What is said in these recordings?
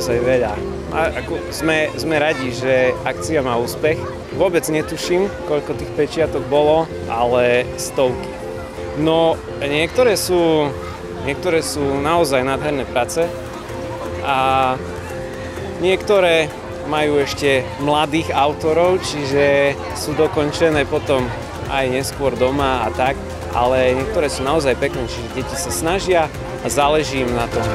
naozaj veľa. A sme radi, že akcia má úspech. Vôbec netuším, koľko tých pečiatok bolo, ale stovky. No, niektoré sú naozaj nádherné práce a niektoré majú ešte mladých autorov, čiže sú dokončené potom aj neskôr doma a tak, ale niektoré sú naozaj pekné, čiže deti sa snažia a záleží im na tom.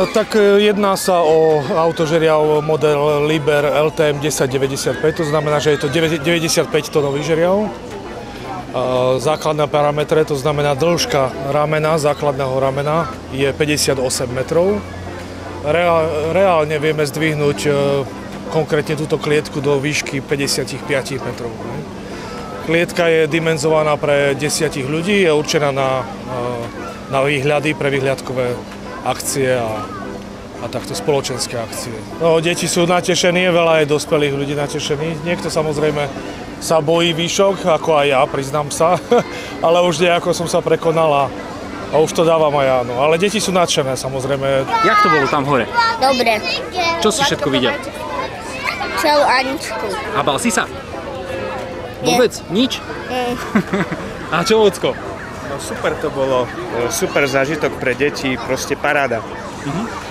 Tak jedná sa o autožeriav model Liber LTM 1095, to znamená, že je to 95-tonový žeriav. Základné parametre, to znamená dĺžka ramena, základného ramena je 58 metrov. Reálne vieme zdvihnúť konkrétne túto klietku do výšky 55 metrov. Klietka je dimenzovaná pre 10 ľudí, je určená na výhľady, pre výhľadkové akcie a takto spoločenské akcie. No, deti sú natešení, veľa je dospelých ľudí natešených. Niekto samozrejme sa bojí výšok, ako aj ja, priznám sa, ale už nejako som sa prekonal a už to dávam aj ja. No. Ale deti sú nadšené, samozrejme. Jak to bolo tam hore? Dobre. Čo si všetko videl? Celú Aničku. A bal si sa? Vôbec? Nič? A čo, Ocko? No super to bolo, super zážitok pre deti, proste paráda.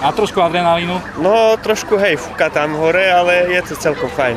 A trošku adrenalínu? No trošku hej, fúka tam hore, ale je to celkom fajn.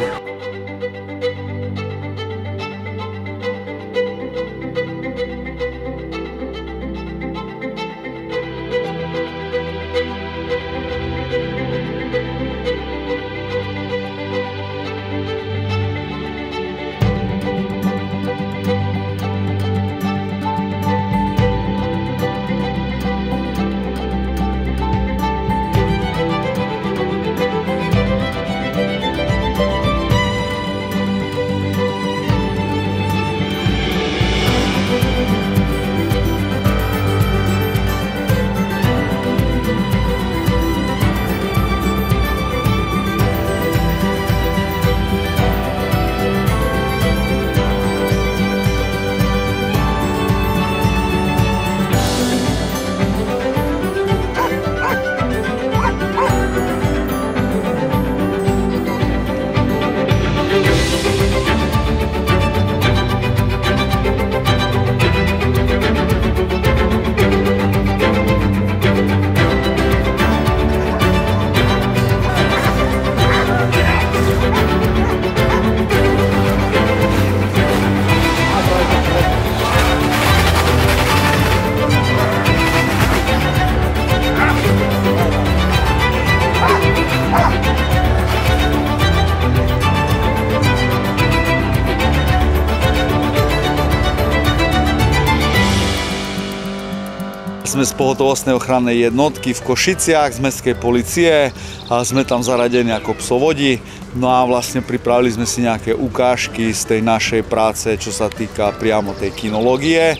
sme z pohotovostnej ochrannej jednotky v Košiciach z mestskej polície a sme tam zaradení ako psovodi. No a vlastne pripravili sme si nejaké ukážky z tej našej práce, čo sa týka priamo tej kinológie.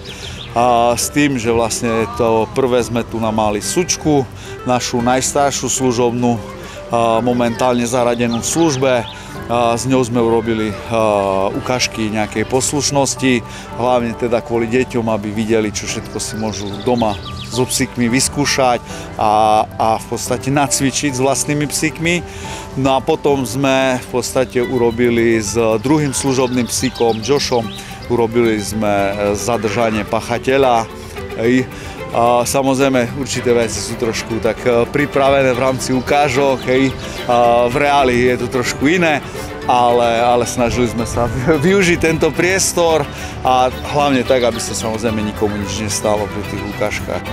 A s tým, že vlastne to prvé sme tu mali Sučku, našu najstaršiu služobnú, momentálne zaradenú v službe. S ňou sme urobili ukážky nejakej poslušnosti, hlavne teda kvôli deťom, aby videli, čo všetko si môžu doma so psíkmi vyskúšať a v podstate nacvičiť s vlastnými psíkmi. No a potom sme v podstate urobili s druhým služobným psíkom, Joshom, urobili sme zadržanie pachateľa. Samozrejme, určité veci sú trošku tak pripravené v rámci ukážok, v reáli je to trošku iné, ale snažili sme sa využiť tento priestor a hlavne tak, aby sa samozrejme nikomu nič nestalo pri tých ukážkach.